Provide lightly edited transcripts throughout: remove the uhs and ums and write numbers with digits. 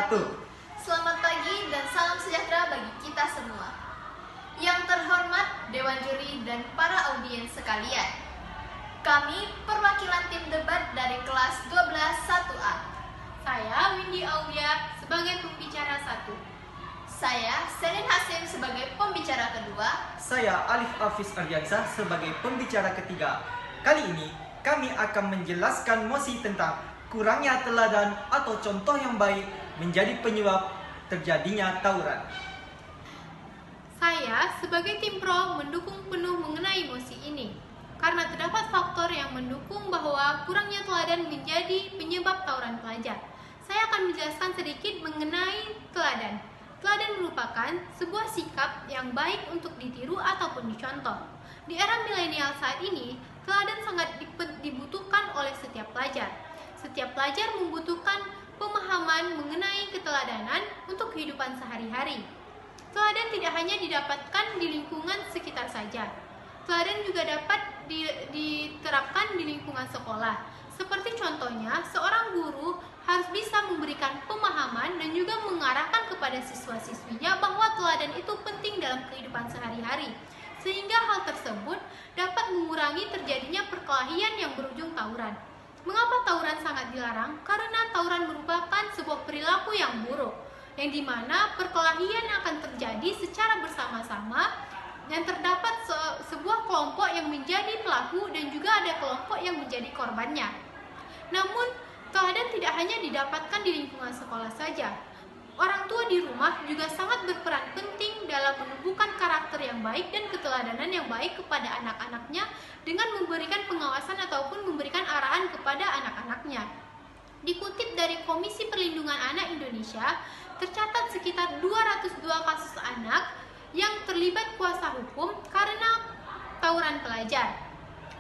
wabarakatuh. Selamat pagi dan salam sejahtera bagi kita semua. Yang terhormat Dewan Juri dan para audiens sekalian, kami perwakilan tim debat dari kelas 12 1A. Saya Windy Aulia sebagai pembicara 1. Saya Selin Hasim sebagai pembicara kedua. Saya Alif Hafiz Ardiansyah sebagai pembicara ketiga. Kali ini kami akan menjelaskan mosi tentang kurangnya teladan atau contoh yang baik menjadi penyebab terjadinya tawuran. Saya sebagai tim pro mendukung penuh mengenai mosi ini karena terdapat faktor yang mendukung bahwa kurangnya teladan menjadi penyebab tawuran pelajar. Saya akan menjelaskan sedikit mengenai teladan. Teladan merupakan sebuah sikap yang baik untuk ditiru ataupun dicontoh. Di era milenial saat ini, teladan sangat dibutuhkan oleh setiap pelajar. Setiap pelajar membutuhkan pemahaman mengenai keteladanan untuk kehidupan sehari-hari. Teladan tidak hanya didapatkan di lingkungan sekitar saja. Teladan juga dapat diterapkan di lingkungan sekolah. Seperti contohnya, seorang guru harus bisa memberikan pemahaman dan juga mengarahkan kepada siswa-siswinya bahwa teladan itu penting dalam kehidupan sehari-hari. Sehingga hal tersebut dapat mengurangi terjadinya perkelahian yang berujung tawuran. Mengapa tawuran sangat dilarang? Karena tawuran merupakan sebuah perilaku yang buruk, yang dimana perkelahian akan terjadi secara bersama-sama dan terdapat sebuah kelompok yang menjadi pelaku dan juga ada kelompok yang menjadi korbannya. Namun, teladan tidak hanya didapatkan di lingkungan sekolah saja. Orang tua di rumah juga sangat berperan penting dalam menumbuhkan karakter yang baik dan keteladanan yang baik kepada anak-anaknya dengan memberikan pengawasan ataupun memberikan arahan kepada anak-anaknya. Dikutip dari Komisi Perlindungan Anak Indonesia, tercatat sekitar 202 kasus anak yang terlibat kuasa hukum karena tawuran pelajar.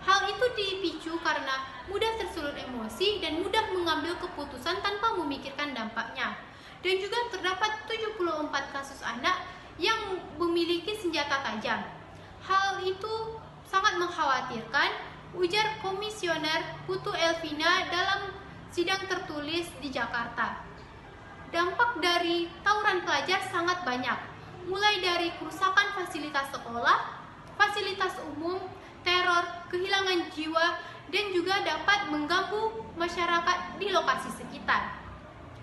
Hal itu dipicu karena mudah tersulut emosi dan mudah mengambil keputusan tanpa memikirkan dampaknya. Dan juga terdapat 74 kasus anak yang memiliki senjata tajam. Hal itu sangat mengkhawatirkan, ujar Komisioner Putu Elvina dalam sidang tertulis di Jakarta. Dampak dari tawuran pelajar sangat banyak, mulai dari kerusakan fasilitas sekolah, fasilitas umum, teror, kehilangan jiwa, dan juga dapat mengganggu masyarakat di lokasi sekitar.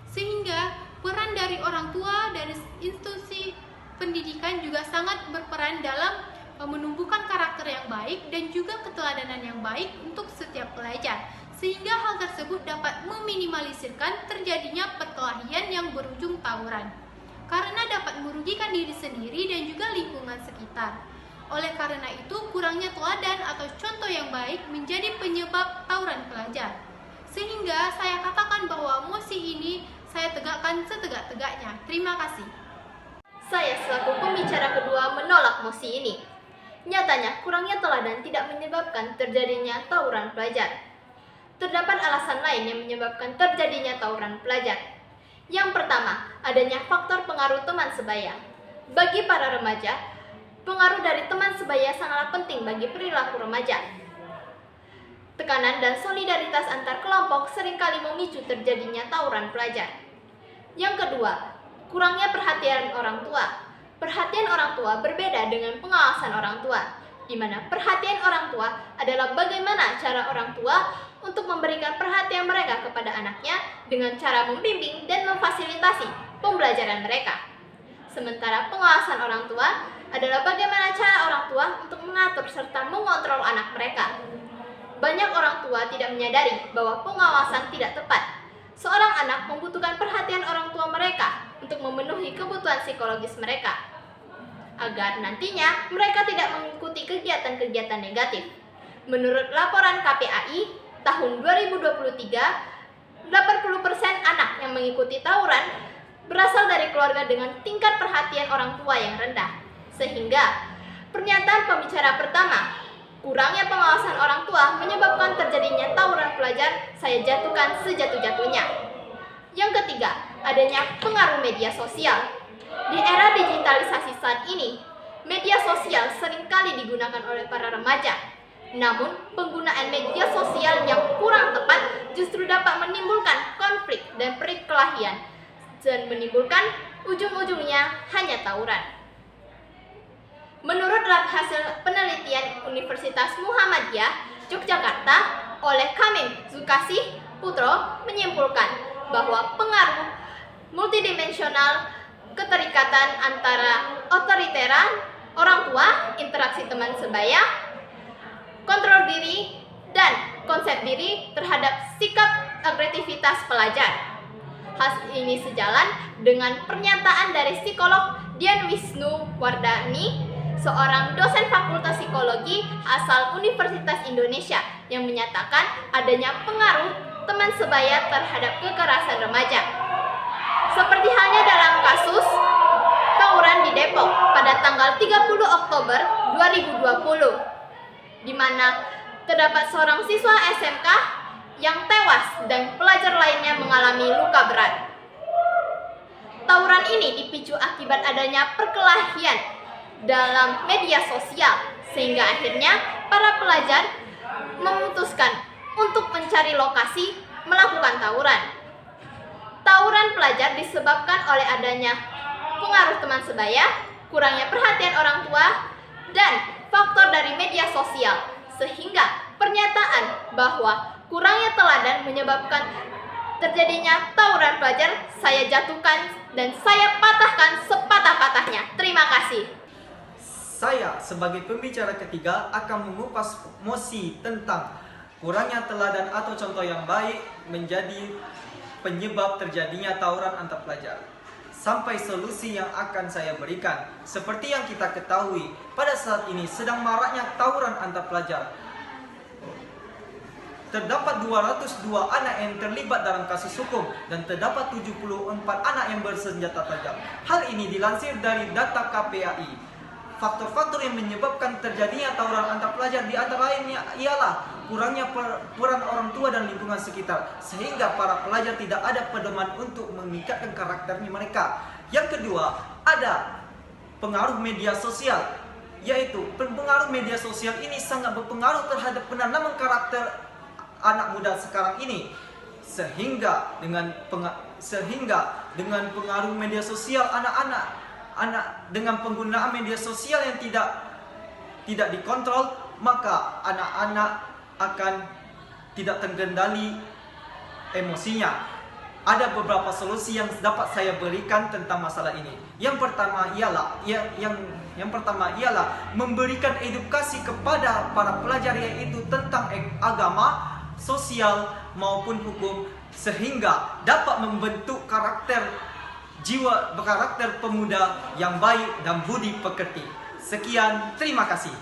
Sehingga peran dari orang tua dari institusi pendidikan juga sangat berperan dalam menumbuhkan karakter yang baik dan juga keteladanan yang baik untuk setiap pelajar, sehingga hal tersebut dapat meminimalisirkan terjadinya perkelahian yang berujung tawuran karena dapat merugikan diri sendiri dan juga lingkungan sekitar. Oleh karena itu, kurangnya teladan atau contoh yang baik menjadi penyebab tawuran pelajar. Sehingga saya katakan bahwa mosi ini saya tegakkan setegak-tegaknya. Terima kasih. Saya selaku pembicara kedua menolak mosi ini. Nyatanya, kurangnya teladan tidak menyebabkan terjadinya tawuran pelajar. Terdapat alasan lain yang menyebabkan terjadinya tawuran pelajar. Yang pertama, adanya faktor pengaruh teman sebaya. Bagi para remaja, pengaruh dari teman sebaya sangatlah penting bagi perilaku remaja. Tekanan dan solidaritas antar kelompok seringkali memicu terjadinya tawuran pelajar. Yang kedua, kurangnya perhatian orang tua. Perhatian orang tua berbeda dengan pengawasan orang tua, di mana perhatian orang tua adalah bagaimana cara orang tua untuk memberikan perhatian mereka kepada anaknya dengan cara membimbing dan memfasilitasi pembelajaran mereka. Sementara pengawasan orang tua adalah bagaimana cara orang tua untuk mengatur serta mengontrol anak mereka. Banyak orang tua tidak menyadari bahwa pengawasan tidak tepat. Seorang anak membutuhkan perhatian orang tua mereka untuk memenuhi kebutuhan psikologis mereka, agar nantinya mereka tidak mengikuti kegiatan-kegiatan negatif. Menurut laporan KPAI tahun 2023, 80% anak yang mengikuti tawuran berasal dari keluarga dengan tingkat perhatian orang tua yang rendah. Sehingga, pernyataan pembicara pertama, kurangnya pengawasan orang tua menyebabkan terjadinya tawuran pelajar, saya jatuhkan sejatuh-jatuhnya. Yang ketiga, adanya pengaruh media sosial. Di era digitalisasi saat ini, media sosial seringkali digunakan oleh para remaja. Namun, penggunaan media sosial yang kurang tepat justru dapat menimbulkan konflik dan perkelahian dan menimbulkan ujung-ujungnya hanya tawuran. Menurut hasil penelitian Universitas Muhammadiyah Yogyakarta oleh Kamim Zulkifli Putro menyimpulkan bahwa pengaruh multidimensional keterikatan antara otoriteran orang tua, interaksi teman sebaya, kontrol diri, dan konsep diri terhadap sikap agresivitas pelajar. Hal ini sejalan dengan pernyataan dari psikolog Dian Wisnu Wardani, seorang dosen Fakultas Psikologi asal Universitas Indonesia, yang menyatakan adanya pengaruh teman sebaya terhadap kekerasan remaja. Seperti halnya dalam kasus tawuran di Depok pada tanggal 30 Oktober 2020, di mana terdapat seorang siswa SMK yang tewas dan pelajar lainnya mengalami luka berat. Tawuran ini dipicu akibat adanya perkelahian dalam media sosial, sehingga akhirnya para pelajar memutuskan untuk mencari lokasi melakukan tawuran. Tawuran pelajar disebabkan oleh adanya pengaruh teman sebaya, kurangnya perhatian orang tua, dan faktor dari media sosial, sehingga pernyataan bahwa kurangnya teladan menyebabkan terjadinya tawuran pelajar saya jatuhkan dan saya patahkan sepatah-patahnya. Terima kasih. Saya sebagai pembicara ketiga akan mengupas mosi tentang kurangnya teladan atau contoh yang baik menjadi penyebab terjadinya tawuran antar pelajar. Sampai solusi yang akan saya berikan. Seperti yang kita ketahui, pada saat ini sedang maraknya tawuran antar pelajar. Terdapat 202 anak yang terlibat dalam kasus hukum dan terdapat 74 anak yang bersenjata tajam. Hal ini dilansir dari data KPAI. Faktor-faktor yang menyebabkan terjadinya tawuran antar pelajar di antara lainnya ialah kurangnya peran orang tua dan lingkungan sekitar, sehingga para pelajar tidak ada pedoman untuk meningkatkan karakternya mereka. Yang kedua, ada pengaruh media sosial, yaitu pengaruh media sosial ini sangat berpengaruh terhadap penanaman karakter anak muda sekarang ini, sehingga dengan pengaruh media sosial anak dengan penggunaan media sosial yang tidak dikontrol, maka anak-anak akan tidak terkendali emosinya. Ada beberapa solusi yang dapat saya berikan tentang masalah ini. Yang pertama ialah memberikan edukasi kepada para pelajar, yaitu tentang agama, sosial maupun hukum, sehingga dapat membentuk karakter pemuda yang baik dan budi pekerti. Sekian, terima kasih.